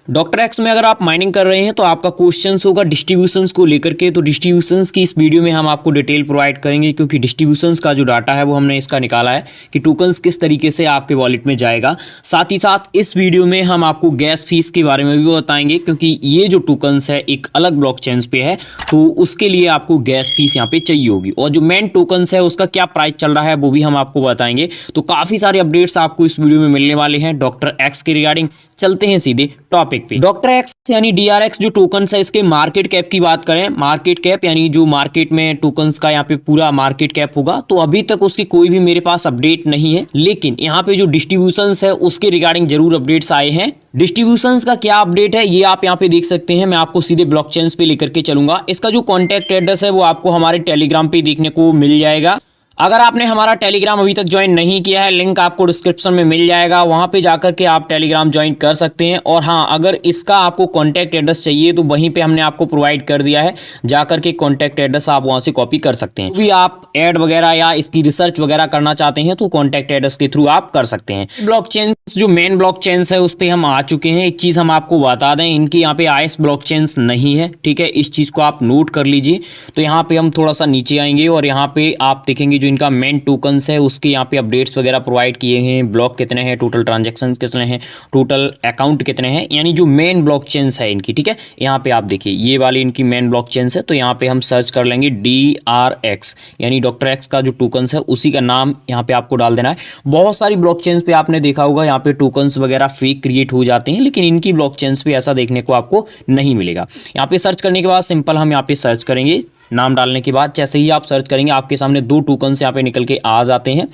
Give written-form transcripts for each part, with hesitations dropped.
Doctor x में अगर आप माइनिंग कर रहे हैं तो आपका क्वेश्चंस होगा डिस्ट्रीब्यूशंस को लेकर के। तो डिस्ट्रीब्यूशंस की इस वीडियो में हम आपको डिटेल प्रोवाइड करेंगे, क्योंकि डिस्ट्रीब्यूशंस का जो डाटा है वो हमने इसका निकाला है कि टोकन्स किस तरीके से आपके वॉलेट में जाएगा। साथ ही साथ इस वीडियो में हम आपको गैस फीस के बारे में भी बताएंगे, क्योंकि ये जो टोकन्स है एक अलग ब्लॉकचेन्स पे है, तो उसके लिए आपको गैस फीस यहाँ पे चाहिए होगी। और जो मेन टोकन्स है उसका क्या प्राइस चल रहा है वो भी हम आपको बताएंगे। तो काफ़ी सारे अपडेट्स आपको इस वीडियो में मिलने वाले हैं डॉक्टर एक्स के रिगार्डिंग। चलते हैं सीधे टॉपिक पे। डॉक्टर एक्स यानी डीआरएक्स जो टोकन्स है इसके मार्केट कैप की बात करें, मार्केट कैप यानी जो मार्केट में टोकन्स का यहाँ पे पूरा मार्केट कैप होगा, तो अभी तक उसकी कोई भी मेरे पास अपडेट नहीं है। लेकिन यहाँ पे जो डिस्ट्रीब्यूशंस है उसके रिगार्डिंग जरूर अपडेट्स आए हैं। डिस्ट्रीब्यूशंस का क्या अपडेट है ये आप यहाँ पे देख सकते हैं। मैं आपको सीधे ब्लॉकचेन्स पे लेकर के चलूंगा। इसका जो कॉन्टैक्ट एड्रेस है वो आपको हमारे टेलीग्राम पे देखने को मिल जाएगा। अगर आपने हमारा टेलीग्राम अभी तक ज्वाइन नहीं किया है, लिंक आपको डिस्क्रिप्शन में मिल जाएगा, वहां पे जाकर के आप टेलीग्राम ज्वाइन कर सकते हैं। और हाँ, अगर इसका आपको कॉन्टैक्ट एड्रेस चाहिए तो वहीं पे हमने आपको प्रोवाइड कर दिया है, जाकर के कॉन्टैक्ट एड्रेस आप वहां से कॉपी कर सकते हैं। भी आप ऐड वगैरह या इसकी रिसर्च वगैरह करना चाहते हैं तो कॉन्टैक्ट एड्रेस के थ्रू आप कर सकते हैं। ब्लॉकचेन जो मेन ब्लॉकचेन्स है उस पर हम आ चुके हैं। एक चीज हम आपको बता दें, इनकी यहाँ पे आईएस ब्लॉकचेन्स नहीं है, ठीक है, इस चीज को आप नोट कर लीजिए। तो यहाँ पे हम थोड़ा सा नीचे आएंगे और यहाँ पे आप देखेंगे जो इनका मेन टोकन्स है उसके यहाँ पे अपडेट्स वगैरह प्रोवाइड किए हैं। ब्लॉक कितने हैं, टोटल ट्रांजैक्शंस कितने हैं, टोटल अकाउंट कितने हैं, यानी जो मेन ब्लॉकचेन्स है इनकी, ठीक है। यहाँ पे आप देखिए ये वाली इनकी मेन ब्लॉकचेन्स है। तो यहाँ पे हम सर्च कर लेंगे DRX, यानी डॉक्टर एक्स का जो टोकन्स है उसी का नाम यहाँ पे आपको डाल देना है। बहुत सारी ब्लॉकचेन्स पे आपने देखा होगा यहाँ पे टोकन्स वगैरह फेक क्रिएट हो जाते हैं, लेकिन इनकी ब्लॉकचेन्स पे ऐसा देखने को आपको नहीं मिलेगा। यहाँ पे सर्च करने के बाद सिंपल हम यहाँ पे सर्च करेंगे, नाम डालने के बाद जैसे ही आप सर्च करेंगे आपके सामने दो टोकन्स यहाँ पे निकल के आ जाते हैं।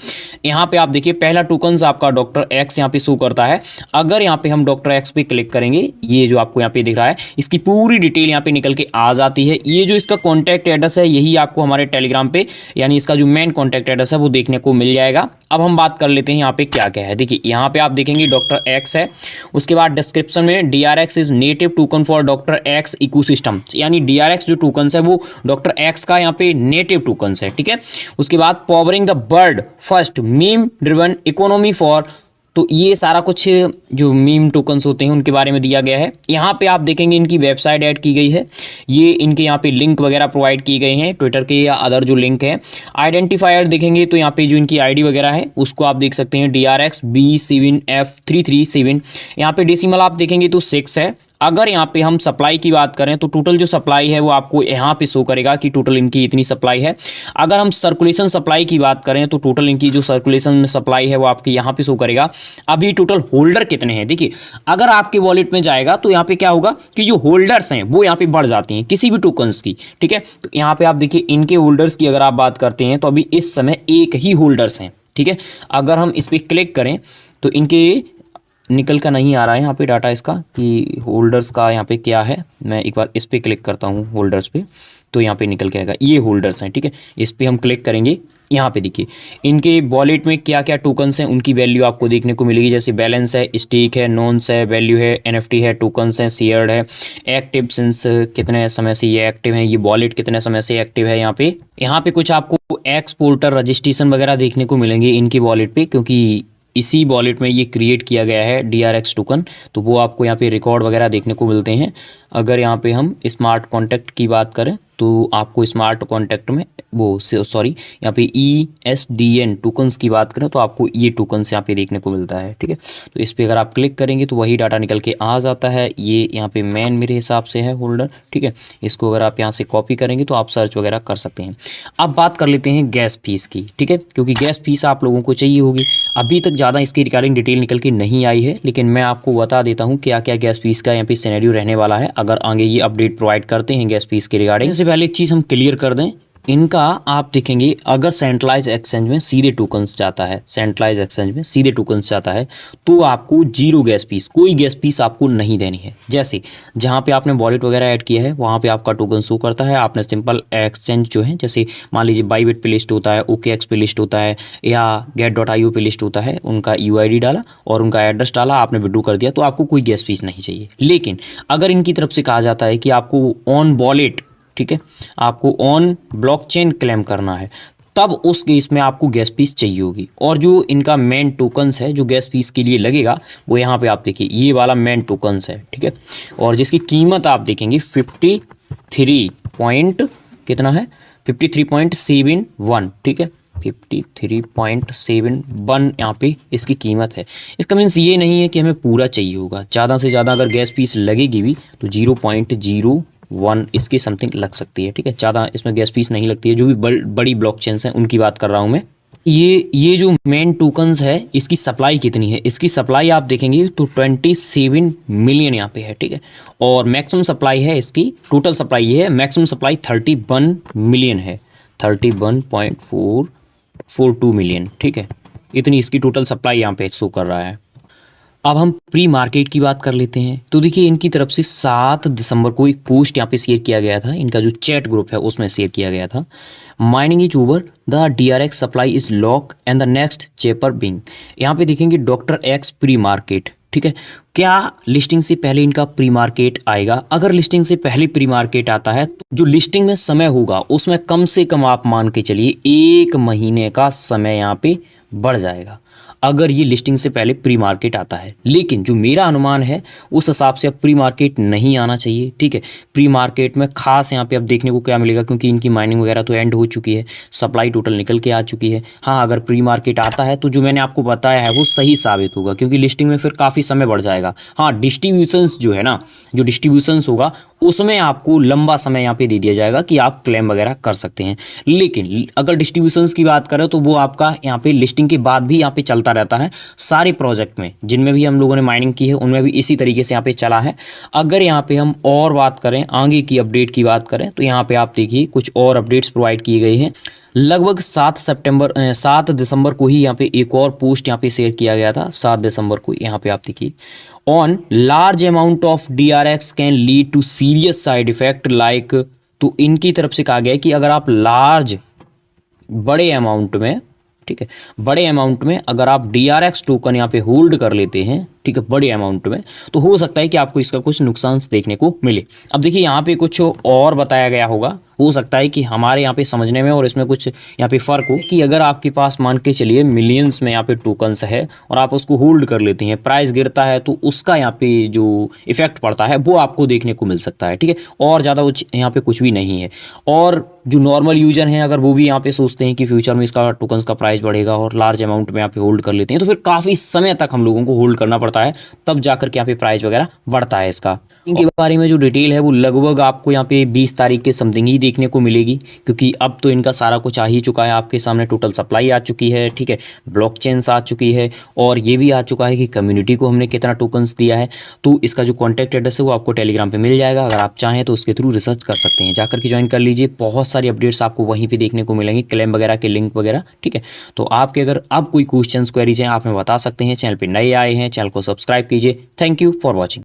यहाँ पे आप देखिए पहला टोकन्स आपका डॉक्टर एक्स यहाँ पे शो करता है। अगर यहाँ पे हम डॉक्टर एक्स पे क्लिक करेंगे, ये जो आपको यहाँ पे दिख रहा है इसकी पूरी डिटेल यहाँ पे निकल के आ जाती है। ये जो इसका कॉन्टैक्ट एड्रेस है यही आपको हमारे टेलीग्राम पे, यानी इसका जो मेन कॉन्टैक्ट एड्रेस है वो देखने को मिल जाएगा। अब हम बात कर लेते हैं यहाँ पे क्या क्या है। देखिए यहाँ पे आप देखेंगे डॉक्टर एक्स है, उसके बाद डिस्क्रिप्शन में DRX is native token for doctor x ecosystem, यानी DRX जो टोकन्स है वो डॉक्टर एक्स का यहाँ पे नेटिव टोकन्स है, ठीक है। उसके बाद powering the world first meme driven economy for, तो ये सारा कुछ जो मीम टोकन्स होते हैं उनके बारे में दिया गया है। यहाँ पे आप देखेंगे इनकी वेबसाइट ऐड की गई है, ये इनके यहाँ पे लिंक वगैरह प्रोवाइड किए गए हैं ट्विटर के या अदर जो लिंक है। आइडेंटिफायर देखेंगे तो यहाँ पे जो इनकी आईडी वगैरह है उसको आप देख सकते हैं DRX B7F337। यहाँ पे डेसिमल आप देखेंगे तो 6 है। अगर यहाँ पे हम सप्लाई की बात करें तो टोटल जो सप्लाई है वो आपको यहाँ पे शो करेगा कि टोटल इनकी इतनी सप्लाई है। अगर हम सर्कुलेशन सप्लाई की बात करें तो टोटल इनकी जो सर्कुलेशन सप्लाई है वो आपके यहाँ पे शो करेगा। अभी टोटल होल्डर कितने हैं, देखिए अगर आपके वॉलेट में जाएगा तो यहाँ पे क्या होगा कि जो होल्डर्स हैं वो यहाँ पे बढ़ जाती हैं किसी भी टोकन्स की, ठीक है। तो यहाँ पे आप देखिए इनके होल्डर्स की अगर आप बात करते हैं तो अभी इस समय एक ही होल्डर्स हैं, ठीक है। अगर हम इस पर क्लिक करें तो इनके निकल का नहीं आ रहा है यहाँ पे डाटा इसका कि होल्डर्स का यहाँ पे क्या है। मैं एक बार इस पे क्लिक करता हूँ होल्डर्स पे, तो यहाँ पे निकल के आएगा ये होल्डर्स हैं, ठीक है। इस पे हम क्लिक करेंगे, यहाँ पे देखिए इनके वॉलेट में क्या क्या टोकन्स हैं उनकी वैल्यू आपको देखने को मिलेगी। जैसे बैलेंस है, स्टेक है, नॉन्स है, वैल्यू है, NFT है, टोकन्स हैं, शेयर्ड है, एक्टिव सिंस कितने समय से ये एक्टिव है, ये वॉलेट कितने समय से एक्टिव है। यहाँ पे कुछ आपको एक्सपोर्टर रजिस्ट्रेशन वगैरह देखने को मिलेंगे इनकी वॉलेट पे, क्योंकि इसी वॉलेट में ये क्रिएट किया गया है DRX टोकन, तो वो आपको यहाँ पे रिकॉर्ड वगैरह देखने को मिलते हैं। अगर यहाँ पे हम स्मार्ट कॉन्टैक्ट की बात करें तो आपको स्मार्ट कॉन्टैक्ट में वो सॉरी यहाँ पे ESDN टोकन्स की बात करें तो आपको ये टोकन्स यहाँ पे देखने को मिलता है, ठीक है। तो इस पर अगर आप क्लिक करेंगे तो वही डाटा निकल के आ जाता है। ये यहाँ पे मेन मेरे हिसाब से है होल्डर, ठीक है। इसको अगर आप यहाँ से कॉपी करेंगे तो आप सर्च वगैरह कर सकते हैं। अब बात कर लेते हैं गैस फीस की, ठीक है, क्योंकि गैस फीस आप लोगों को चाहिए होगी। अभी तक ज़्यादा इसकी रिगार्डिंग डिटेल निकल के नहीं आई है, लेकिन मैं आपको बता देता हूँ क्या क्या गैस फीस का यहाँ पे सिनेरियो रहने वाला है अगर आगे ये अपडेट प्रोवाइड करते हैं गैस फीस के रिगार्डिंग। इससे पहले एक चीज़ हम क्लियर कर दें, इनका आप देखेंगे अगर सेंट्रलाइज एक्सचेंज में सीधे टोकन्स जाता है, सेंट्रलाइज एक्सचेंज में सीधे टोकन्स जाता है तो आपको जीरो गैस फीस, कोई गैस फीस आपको नहीं देनी है। जैसे जहाँ पे आपने वॉलेट वगैरह ऐड किया है वहाँ पे आपका टोकन शो करता है, आपने सिंपल एक्सचेंज जो है जैसे मान लीजिए बाईबिट पे लिस्ट होता है, OKX पे लिस्ट होता है या get.io पे लिस्ट होता है, उनका UID डाला और उनका एड्रेस डाला, आपने विड्रॉ कर दिया तो आपको कोई गैस फीस नहीं चाहिए। लेकिन अगर इनकी तरफ से कहा जाता है कि आपको ऑन वॉलेट, ठीक है, आपको ऑन ब्लॉकचेन क्लेम करना है तब उस केस में आपको गैस फीस चाहिए होगी। और जो इनका मेन टोकन्स है जो गैस फीस के लिए लगेगा वो यहाँ पे आप देखिए ये वाला मेन टोकन्स है, ठीक है। और जिसकी कीमत आप देखेंगे 53 पॉइंट कितना है 53.71, ठीक है 53.71 यहाँ पे इसकी कीमत है। इसका मीन्स ये नहीं है कि हमें पूरा चाहिए होगा, ज़्यादा से ज़्यादा अगर गैस फीस लगेगी भी तो 0.01 इसकी समथिंग लग सकती है, ठीक है। ज़्यादा इसमें गैस फीस नहीं लगती है। जो भी बड़ी ब्लॉकचेन्स हैं उनकी बात कर रहा हूँ मैं। ये जो मेन टोकन्स है इसकी सप्लाई कितनी है, इसकी सप्लाई आप देखेंगे तो 27 मिलियन यहाँ पे है, ठीक है। और मैक्सिमम सप्लाई है इसकी, टोटल सप्लाई ये है, मैक्सिमम सप्लाई 31 मिलियन है, 31.442 मिलियन, ठीक है। इतनी इसकी टोटल सप्लाई यहाँ पे शो कर रहा है। अब हम प्री मार्केट की बात कर लेते हैं। तो देखिए इनकी तरफ से 7 दिसंबर को एक पोस्ट यहाँ पे शेयर किया गया था, इनका जो चैट ग्रुप है उसमें शेयर किया गया था। Mining is over, the DRX supply is lock and the next chapter begins. यहाँ पे देखेंगे डॉक्टर एक्स प्री मार्केट, ठीक है। क्या लिस्टिंग से पहले इनका प्री मार्केट आएगा? अगर लिस्टिंग से पहले प्री मार्केट आता है तो जो लिस्टिंग में समय होगा उसमें कम से कम आप मान के चलिए 1 महीने का समय यहाँ पे बढ़ जाएगा अगर ये लिस्टिंग से पहले प्री मार्केट आता है। लेकिन जो मेरा अनुमान है उस हिसाब से अब प्री मार्केट नहीं आना चाहिए, ठीक है। प्री मार्केट में खास यहाँ पे अब देखने को क्या मिलेगा, क्योंकि इनकी माइनिंग वगैरह तो एंड हो चुकी है, सप्लाई टोटल निकल के आ चुकी है। हाँ अगर प्री मार्केट आता है तो जो मैंने आपको बताया है वो सही साबित होगा, क्योंकि लिस्टिंग में फिर काफ़ी समय बढ़ जाएगा। हाँ डिस्ट्रीब्यूशंस जो है ना, जो डिस्ट्रीब्यूशंस होगा उसमें आपको लंबा समय यहाँ पे दे दिया जाएगा कि आप क्लेम वगैरह कर सकते हैं। लेकिन अगर डिस्ट्रीब्यूशंस की बात करें तो वो आपका यहाँ पे लिस्टिंग के बाद भी यहाँ पे चलता रहता है। सारे प्रोजेक्ट में जिनमें भी हम लोगों ने माइनिंग की है उनमें भी इसी तरीके से यहाँ पे चला है। अगर यहाँ पे हम और बात करें आगे की अपडेट की बात करें तो यहाँ पे आप देखिए कुछ और अपडेट्स प्रोवाइड किए गए हैं। लगभग 7 दिसंबर को ही यहाँ पे एक और पोस्ट यहाँ पे शेयर किया गया था। 7 दिसंबर को यहाँ पे आप देखिए on large amount of DRX can lead to serious side effect like. तो इनकी तरफ से कहा गया है कि अगर आप बड़े अमाउंट में, ठीक है, बड़े अमाउंट में अगर आप DRX टोकन यहाँ पे होल्ड कर लेते हैं, ठीक है, बड़े अमाउंट में, तो हो सकता है कि आपको इसका कुछ नुकसान देखने को मिले। अब देखिए यहाँ पे कुछ और बताया गया होगा, हो सकता है कि हमारे यहाँ पे समझने में और इसमें कुछ यहाँ पे फ़र्क हो कि अगर आपके पास मान के चलिए मिलियंस में यहाँ पे टोकन्स है और आप उसको होल्ड कर लेते हैं, प्राइस गिरता है तो उसका यहाँ पे जो इफेक्ट पड़ता है वो आपको देखने को मिल सकता है, ठीक है। और ज़्यादा यहाँ पे कुछ भी नहीं है। और जो नॉर्मल यूजर हैं अगर वो भी यहाँ पे सोचते हैं कि फ्यूचर में इसका टोकन्स का प्राइस बढ़ेगा और लार्ज अमाउंट में यहाँ पे होल्ड कर लेते हैं तो फिर काफ़ी समय तक हम लोगों को होल्ड करना पड़ता है, तब जाकर के यहाँ पे प्राइस वगैरह बढ़ता है इसका। इनके बारे में जो डिटेल है वो लगभग आपको यहाँ पे 20 तारीख के समथिंग ही देखने को मिलेगी, क्योंकि अब तो इनका सारा कुछ आ ही चुका है आपके सामने। टोटल सप्लाई आ चुकी है, ठीक है, ब्लॉकचेन्स आ चुकी है और ये भी आ चुका है कि कम्युनिटी को हमने कितना टोकन्स दिया है। तो इसका जो कॉन्टैक्ट एड्रेस है वो आपको टेलीग्राम पे मिल जाएगा, अगर आप चाहें तो उसके थ्रू रिसर्च कर सकते हैं, जाकर के ज्वाइन कर लीजिए। बहुत सारी अपडेट्स आपको वहीं पर देखने को मिलेंगी, क्लेम वगैरह के लिंक वगैरह, ठीक है। तो आपके अगर अब कोई क्वेश्चन क्वेरीज हैं आप हमें बता सकते हैं। चैनल पर नए आए हैं चैनल को सब्सक्राइब कीजिए। Thank you for watching.